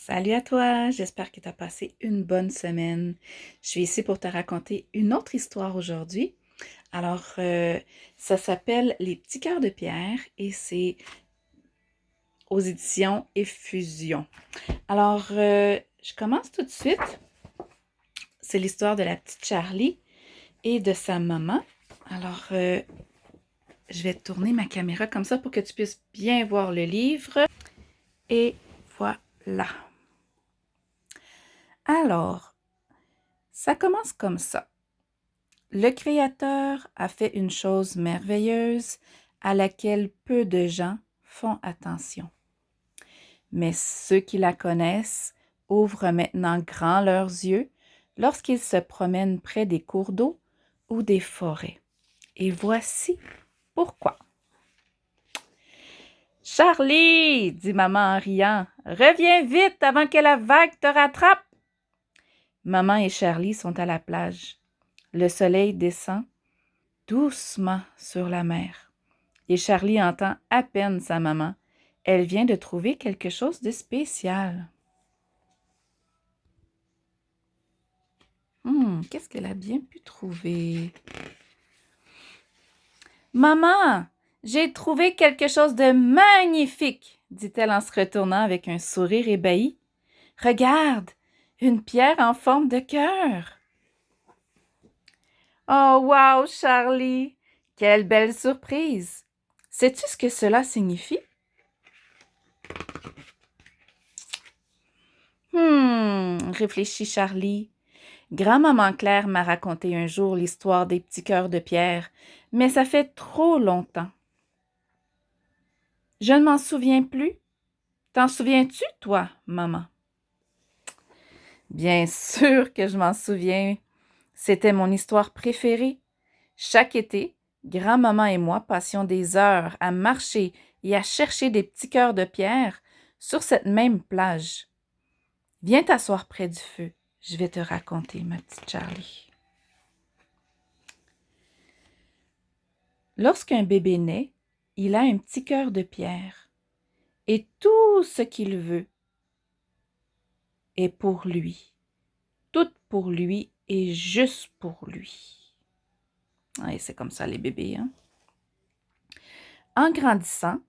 Salut à toi, j'espère que tu as passé une bonne semaine. Je suis ici pour te raconter une autre histoire aujourd'hui. Alors, ça s'appelle Les petits cœurs de pierre et c'est aux éditions Effusion. Alors, je commence tout de suite. C'est l'histoire de la petite Charlie et de sa maman. Alors, je vais tourner ma caméra comme ça pour que tu puisses bien voir le livre. Et voilà. Alors, ça commence comme ça. Le Créateur a fait une chose merveilleuse à laquelle peu de gens font attention. Mais ceux qui la connaissent ouvrent maintenant grand leurs yeux lorsqu'ils se promènent près des cours d'eau ou des forêts. Et voici pourquoi. Charlie, dit maman en riant, reviens vite avant que la vague te rattrape. Maman et Charlie sont à la plage. Le soleil descend doucement sur la mer. Et Charlie entend à peine sa maman. Elle vient de trouver quelque chose de spécial. Qu'est-ce qu'elle a bien pu trouver? Maman, j'ai trouvé quelque chose de magnifique, dit-elle en se retournant avec un sourire ébahi. Regarde, une pierre en forme de cœur. Oh, wow, Charlie! Quelle belle surprise! Sais-tu ce que cela signifie? Réfléchit Charlie. Grand-maman Claire m'a raconté un jour l'histoire des petits cœurs de pierre, mais ça fait trop longtemps. Je ne m'en souviens plus. T'en souviens-tu, toi, maman? Bien sûr que je m'en souviens. C'était mon histoire préférée. Chaque été, grand-maman et moi passions des heures à marcher et à chercher des petits cœurs de pierre sur cette même plage. Viens t'asseoir près du feu. Je vais te raconter, ma petite Charlie. Lorsqu'un bébé naît, il a un petit cœur de pierre et tout ce qu'il veut est pour lui. Tout pour lui et juste pour lui. Et c'est comme ça les bébés, hein? En grandissant,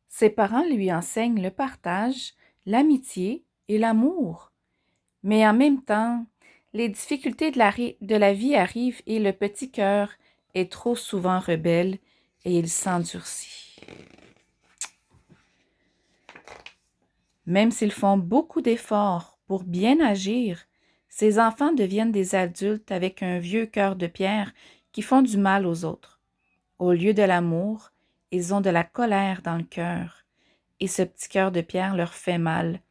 ses parents lui enseignent le partage, l'amitié et l'amour. Mais en même temps, les difficultés de la vie arrivent et le petit cœur est trop souvent rebelle et il s'endurcit. Même s'ils font beaucoup d'efforts pour bien agir, ces enfants deviennent des adultes avec un vieux cœur de pierre qui font du mal aux autres. Au lieu de l'amour, ils ont de la colère dans le cœur, et ce petit cœur de pierre leur fait mal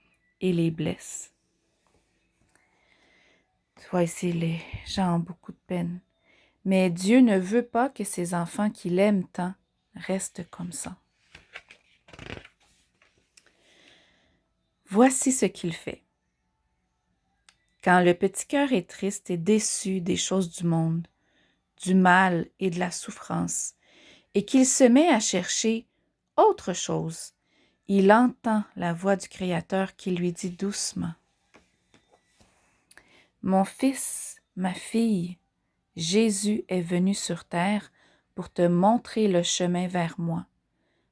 et les blesse. Tu vois ici, les gens ont beaucoup de peine. Mais Dieu ne veut pas que ses enfants qu'il aime tant restent comme ça. Voici ce qu'il fait. Quand le petit cœur est triste et déçu des choses du monde, du mal et de la souffrance, et qu'il se met à chercher autre chose, il entend la voix du Créateur qui lui dit doucement: « Mon fils, ma fille, Jésus est venu sur terre pour te montrer le chemin vers moi.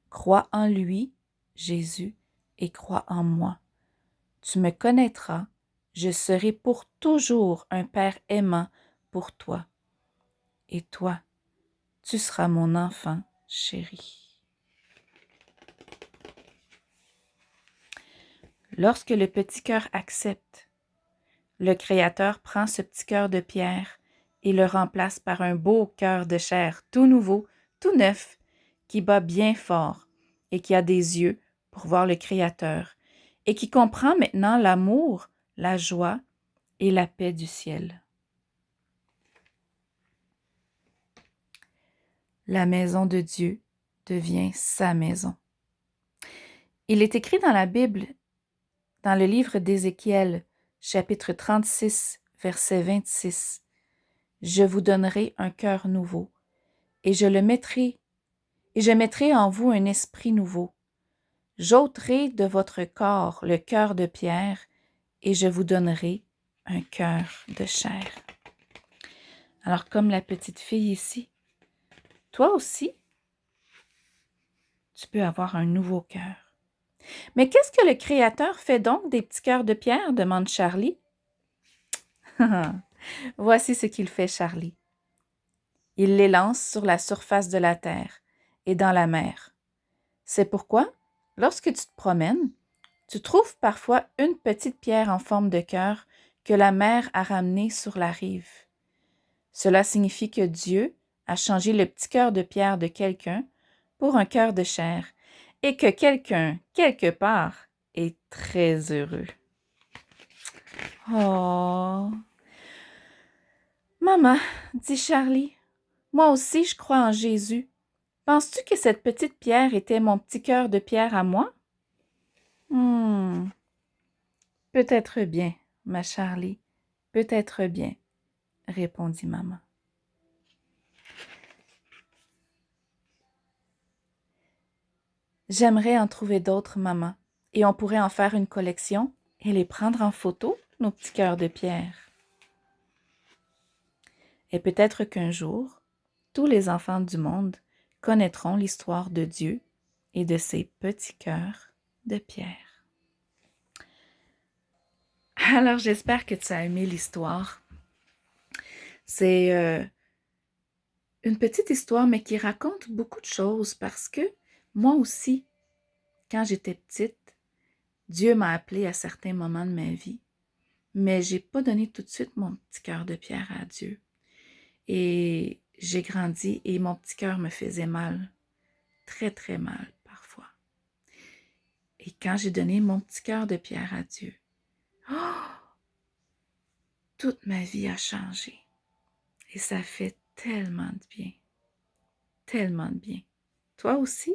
Crois en lui, Jésus, et crois en moi. Tu me connaîtras, je serai pour toujours un Père aimant pour toi. Et toi, tu seras mon enfant chéri. » Lorsque le petit cœur accepte, le Créateur prend ce petit cœur de pierre et le remplace par un beau cœur de chair tout nouveau, tout neuf, qui bat bien fort et qui a des yeux pour voir le Créateur et qui comprend maintenant l'amour, la joie et la paix du ciel. La maison de Dieu devient sa maison. Il est écrit dans la Bible, dans le livre d'Ézéchiel, chapitre 36, verset 26, « Je vous donnerai un cœur nouveau, et je mettrai en vous un esprit nouveau. J'ôterai de votre corps le cœur de pierre, et je vous donnerai un cœur de chair. Alors, comme la petite fille ici, toi aussi, tu peux avoir un nouveau cœur. Mais qu'est-ce que le Créateur fait donc des petits cœurs de pierre? Demande Charlie. Voici ce qu'il fait, Charlie. Il les lance sur la surface de la terre et dans la mer. C'est pourquoi, lorsque tu te promènes, tu trouves parfois une petite pierre en forme de cœur que la mer a ramenée sur la rive. Cela signifie que Dieu a changé le petit cœur de pierre de quelqu'un pour un cœur de chair et que quelqu'un, quelque part, est très heureux. Oh! Maman, dit Charlie, moi aussi je crois en Jésus. Penses-tu que cette petite pierre était mon petit cœur de pierre à moi? Peut-être bien, ma Charlie, peut-être bien, répondit maman. J'aimerais en trouver d'autres, maman, et on pourrait en faire une collection et les prendre en photo, nos petits cœurs de pierre. Et peut-être qu'un jour, tous les enfants du monde connaîtront l'histoire de Dieu et de ses petits cœurs de pierre. Alors, j'espère que tu as aimé l'histoire. C'est une petite histoire, mais qui raconte beaucoup de choses parce que moi aussi, quand j'étais petite, Dieu m'a appelée à certains moments de ma vie, mais j'ai pas donné tout de suite mon petit cœur de pierre à Dieu. Et j'ai grandi et mon petit cœur me faisait mal, très très mal parfois. Et quand j'ai donné mon petit cœur de pierre à Dieu, oh, toute ma vie a changé. Et ça fait tellement de bien, tellement de bien. Toi aussi?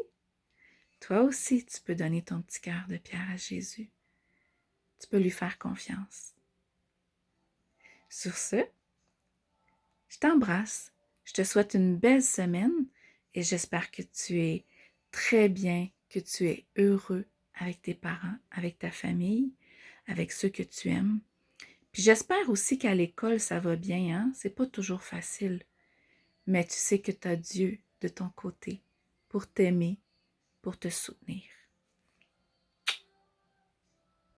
Toi aussi, tu peux donner ton petit cœur de pierre à Jésus. Tu peux lui faire confiance. Sur ce, je t'embrasse. Je te souhaite une belle semaine et j'espère que tu es très bien, que tu es heureux avec tes parents, avec ta famille, avec ceux que tu aimes. Puis j'espère aussi qu'à l'école, ça va bien, hein? C'est pas toujours facile. Mais tu sais que tu as Dieu de ton côté pour t'aimer, pour te soutenir.